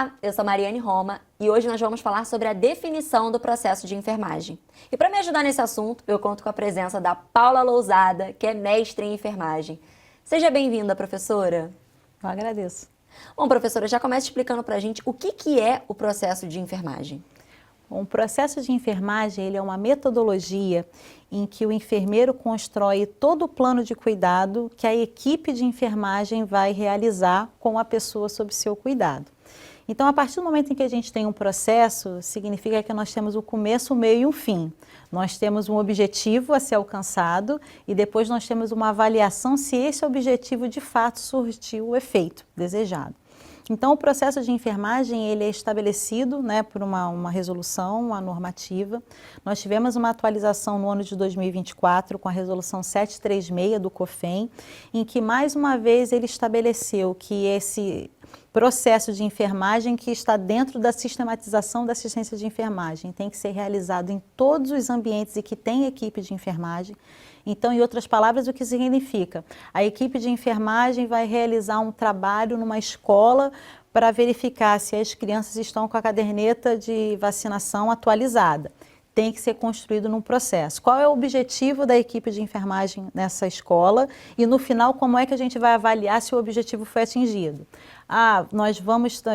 Olá, eu sou Mariane Roma e hoje nós vamos falar sobre a definição do processo de enfermagem. E para me ajudar nesse assunto, eu conto com a presença da Paula Lousada, que é mestre em enfermagem. Seja bem-vinda, professora. Eu agradeço. Bom, professora, já começa explicando para a gente o que é o processo de enfermagem. O processo de enfermagem ele é uma metodologia em que o enfermeiro constrói todo o plano de cuidado que a equipe de enfermagem vai realizar com a pessoa sob seu cuidado. Então, a partir do momento em que a gente tem um processo, significa que nós temos o começo, o meio e o fim. Nós temos um objetivo a ser alcançado e depois nós temos uma avaliação se esse objetivo de fato surtiu o efeito desejado. Então, o processo de enfermagem ele é estabelecido por uma resolução, uma normativa. Nós tivemos uma atualização no ano de 2024 com a resolução 736 do COFEN, em que mais uma vez ele estabeleceu que esse processo de enfermagem que está dentro da sistematização da assistência de enfermagem tem que ser realizado em todos os ambientes e que tem equipe de enfermagem. Então, em outras palavras, o que significa? A equipe de enfermagem vai realizar um trabalho numa escola para verificar se as crianças estão com a caderneta de vacinação atualizada. Tem que ser construído num processo. Qual é o objetivo da equipe de enfermagem nessa escola? E no final, como é que a gente vai avaliar se o objetivo foi atingido? Nós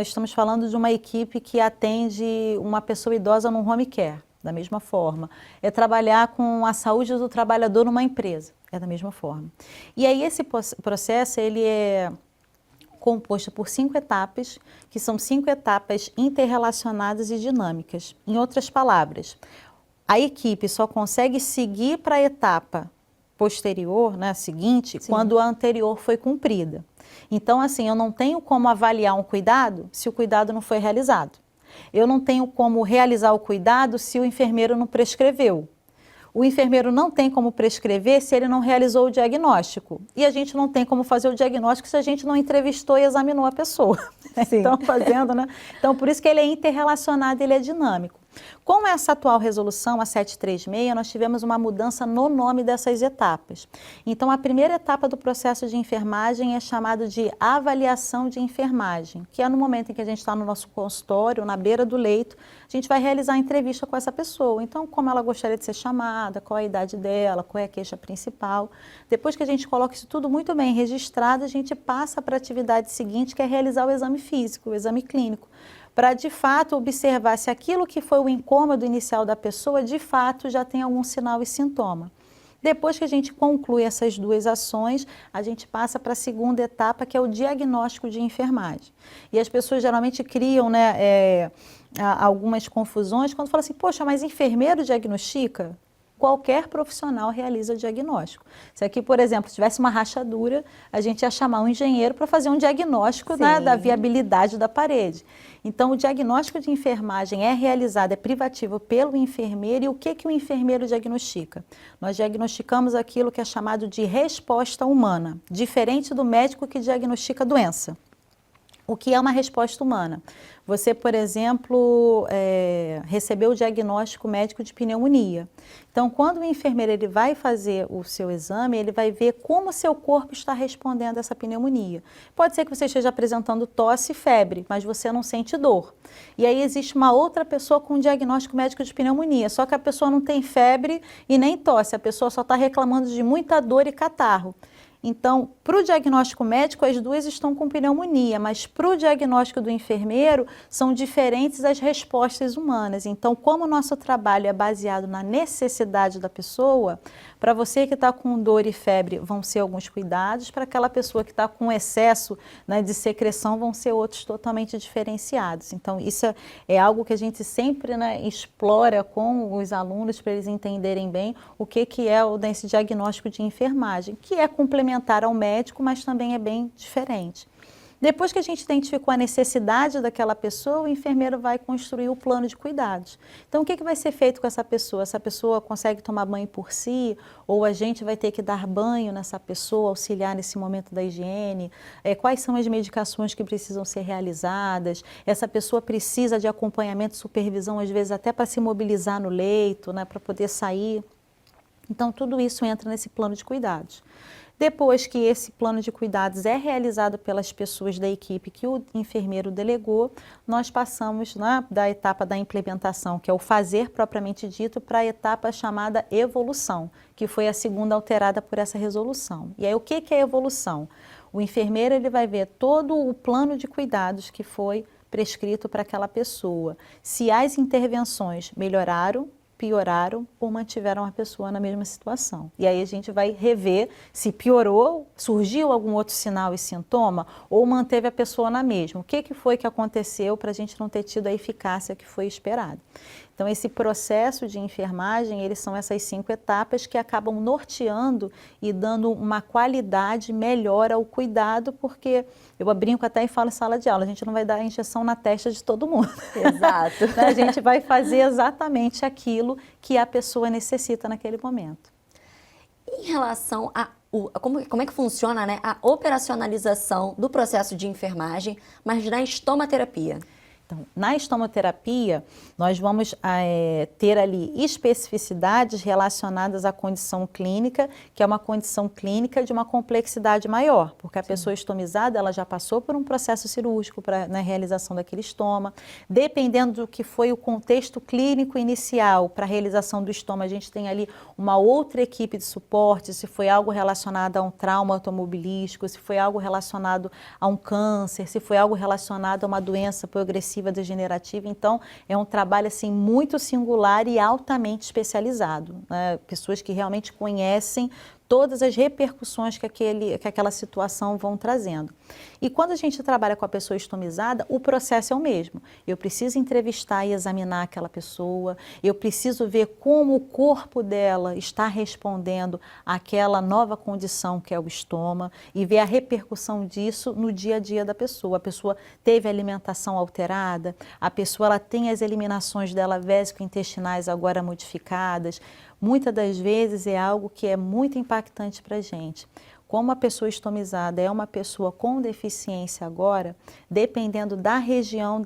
estamos falando de uma equipe que atende uma pessoa idosa num home care. Da mesma forma. É trabalhar com a saúde do trabalhador numa empresa. É da mesma forma. E aí esse processo ele é composto por 5 etapas, que são 5 etapas interrelacionadas e dinâmicas. Em outras palavras, a equipe só consegue seguir para a etapa posterior, seguinte, Sim. quando a anterior foi cumprida. Então, assim, eu não tenho como avaliar um cuidado se o cuidado não foi realizado. Eu não tenho como realizar o cuidado se o enfermeiro não prescreveu. O enfermeiro não tem como prescrever se ele não realizou o diagnóstico. E a gente não tem como fazer o diagnóstico se a gente não entrevistou e examinou a pessoa. Então, por isso que ele é interrelacionado, ele é dinâmico. Com essa atual resolução, a 736, nós tivemos uma mudança no nome dessas etapas. Então, a primeira etapa do processo de enfermagem é chamada de avaliação de enfermagem, que é no momento em que a gente está no nosso consultório, na beira do leito, a gente vai realizar a entrevista com essa pessoa. Então, como ela gostaria de ser chamada, qual a idade dela, qual é a queixa principal. Depois que a gente coloca isso tudo muito bem registrado, a gente passa para a atividade seguinte, que é realizar o exame físico, o exame clínico, para de fato observar se aquilo que foi o incômodo inicial da pessoa, de fato já tem algum sinal e sintoma. Depois que a gente conclui essas 2 ações, a gente passa para a segunda etapa, que é o diagnóstico de enfermagem. E as pessoas geralmente criam algumas confusões quando falam assim, poxa, mas enfermeiro diagnostica? Qualquer profissional realiza diagnóstico. Se aqui, por exemplo, tivesse uma rachadura, a gente ia chamar um engenheiro para fazer um diagnóstico da viabilidade da parede. Então, o diagnóstico de enfermagem é realizado, é privativo pelo enfermeiro. E o que o enfermeiro diagnostica? Nós diagnosticamos aquilo que é chamado de resposta humana, diferente do médico que diagnostica a doença. O que é uma resposta humana? Você, por exemplo, recebeu o diagnóstico médico de pneumonia. Então, quando o enfermeiro ele vai fazer o seu exame, ele vai ver como o seu corpo está respondendo a essa pneumonia. Pode ser que você esteja apresentando tosse e febre, mas você não sente dor. E aí existe uma outra pessoa com um diagnóstico médico de pneumonia, só que a pessoa não tem febre e nem tosse, a pessoa só está reclamando de muita dor e catarro. Então, para o diagnóstico médico, as 2 estão com pneumonia, mas para o diagnóstico do enfermeiro, são diferentes as respostas humanas. Então, como o nosso trabalho é baseado na necessidade da pessoa, para você que está com dor e febre, vão ser alguns cuidados, para aquela pessoa que está com excesso de secreção, vão ser outros totalmente diferenciados. Então, isso é algo que a gente sempre explora com os alunos, para eles entenderem bem o que é esse diagnóstico de enfermagem, que é complementar ao médico, mas também é bem diferente. Depois que a gente identificou a necessidade daquela pessoa, o enfermeiro vai construir o plano de cuidados. Então, o que vai ser feito com essa pessoa? Essa pessoa consegue tomar banho por si? Ou a gente vai ter que dar banho nessa pessoa, auxiliar nesse momento da higiene? Quais são as medicações que precisam ser realizadas? Essa pessoa precisa de acompanhamento, supervisão, às vezes até para se mobilizar no leito, para poder sair. Então, tudo isso entra nesse plano de cuidados. Depois que esse plano de cuidados é realizado pelas pessoas da equipe que o enfermeiro delegou, nós passamos da etapa da implementação, que é o fazer propriamente dito, para a etapa chamada evolução, que foi a segunda alterada por essa resolução. E aí o que é evolução? O enfermeiro ele vai ver todo o plano de cuidados que foi prescrito para aquela pessoa, se as intervenções melhoraram, pioraram ou mantiveram a pessoa na mesma situação. E aí a gente vai rever se piorou, surgiu algum outro sinal e sintoma ou manteve a pessoa na mesma. O que foi que aconteceu para a gente não ter tido a eficácia que foi esperada? Então, esse processo de enfermagem, eles são essas 5 etapas que acabam norteando e dando uma qualidade melhor ao cuidado, porque eu brinco até e falo em sala de aula, a gente não vai dar injeção na testa de todo mundo. Exato. A gente vai fazer exatamente aquilo que a pessoa necessita naquele momento. Em relação a como é que funciona, né, a operacionalização do processo de enfermagem, mas na estomaterapia? Então, na estomoterapia, nós vamos ter ali especificidades relacionadas à condição clínica, que é uma condição clínica de uma complexidade maior, porque a pessoa estomizada, ela já passou por um processo cirúrgico na realização daquele estoma. Dependendo do que foi o contexto clínico inicial para a realização do estoma, a gente tem ali uma outra equipe de suporte, se foi algo relacionado a um trauma automobilístico, se foi algo relacionado a um câncer, se foi algo relacionado a uma doença progressiva degenerativa. Então, é um trabalho assim muito singular e altamente especializado, né? Pessoas que realmente conhecem todas as repercussões que aquela situação vão trazendo. E quando a gente trabalha com a pessoa estomizada, o processo é o mesmo. Eu preciso entrevistar e examinar aquela pessoa, eu preciso ver como o corpo dela está respondendo àquela nova condição que é o estoma e ver a repercussão disso no dia a dia da pessoa. A pessoa teve alimentação alterada, a pessoa ela tem as eliminações dela vésico-intestinais agora modificadas. Muitas das vezes é algo que é muito impactante para a gente. Como a pessoa estomizada é uma pessoa com deficiência agora, dependendo da região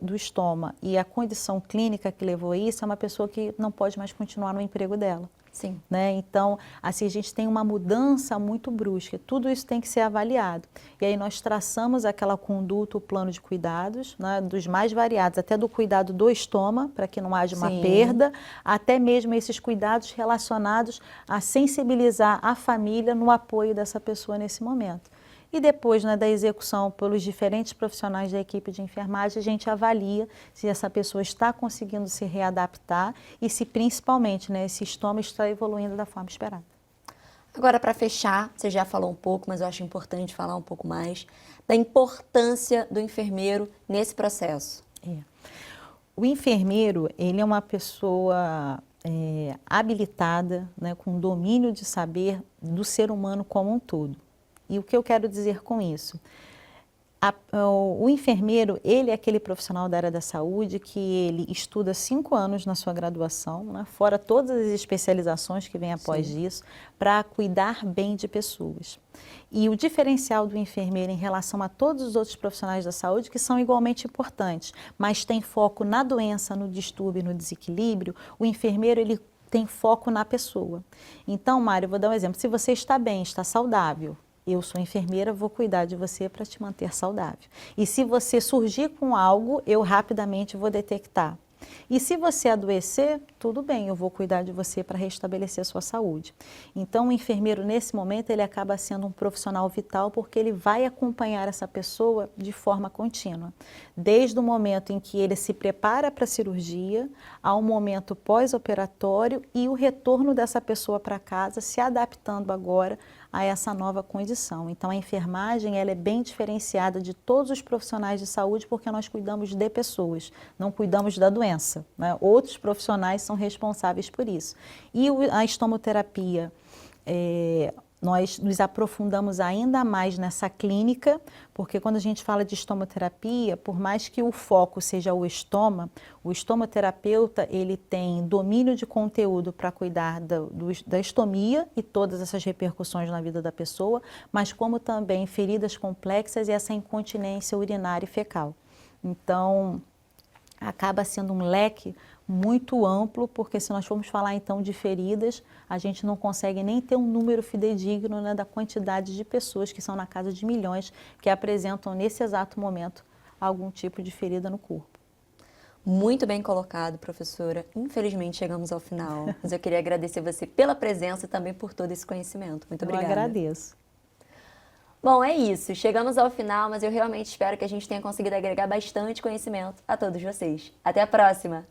do estômago e a condição clínica que levou a isso, é uma pessoa que não pode mais continuar no emprego dela. Sim. Né? Então, assim, a gente tem uma mudança muito brusca, tudo isso tem que ser avaliado. E aí nós traçamos aquela conduta, o plano de cuidados, né, dos mais variados, até do cuidado do estômago, para que não haja uma perda, até mesmo esses cuidados relacionados a sensibilizar a família no apoio dessa pessoa nesse momento. E depois, né, da execução pelos diferentes profissionais da equipe de enfermagem, a gente avalia se essa pessoa está conseguindo se readaptar e se principalmente, né, esse estômago está evoluindo da forma esperada. Agora, para fechar, você já falou um pouco, mas eu acho importante falar um pouco mais da importância do enfermeiro nesse processo. O enfermeiro, ele é uma pessoa habilitada, né, com domínio de saber do ser humano como um todo. E o que eu quero dizer com isso? O enfermeiro, ele é aquele profissional da área da saúde que ele estuda 5 anos na sua graduação, né, fora todas as especializações que vêm após isso, para cuidar bem de pessoas. E o diferencial do enfermeiro em relação a todos os outros profissionais da saúde, que são igualmente importantes, mas tem foco na doença, no distúrbio, no desequilíbrio, o enfermeiro, ele tem foco na pessoa. Então, Mário, vou dar um exemplo. Se você está bem, está saudável, eu sou enfermeira, vou cuidar de você para te manter saudável. E se você surgir com algo, eu rapidamente vou detectar. E se você adoecer, tudo bem, eu vou cuidar de você para restabelecer a sua saúde. Então, o enfermeiro, nesse momento, ele acaba sendo um profissional vital porque ele vai acompanhar essa pessoa de forma contínua. Desde o momento em que ele se prepara para a cirurgia, ao momento pós-operatório e o retorno dessa pessoa para casa, se adaptando agora a essa nova condição. Então, a enfermagem ela é bem diferenciada de todos os profissionais de saúde porque nós cuidamos de pessoas, não cuidamos da doença, né? Outros profissionais são responsáveis por isso. E a estomoterapia, nós nos aprofundamos ainda mais nessa clínica, porque quando a gente fala de estomoterapia, por mais que o foco seja o estomoterapeuta, ele tem domínio de conteúdo para cuidar da estomia e todas essas repercussões na vida da pessoa, mas como também feridas complexas e essa incontinência urinária e fecal. Então, acaba sendo um leque muito amplo, porque se nós formos falar então de feridas, a gente não consegue nem ter um número fidedigno, né, da quantidade de pessoas que são na casa de milhões que apresentam nesse exato momento algum tipo de ferida no corpo. Muito bem colocado, professora. Infelizmente chegamos ao final, mas eu queria agradecer você pela presença e também por todo esse conhecimento. Muito obrigada. Eu agradeço. Bom, é isso. Chegamos ao final, mas eu realmente espero que a gente tenha conseguido agregar bastante conhecimento a todos vocês. Até a próxima!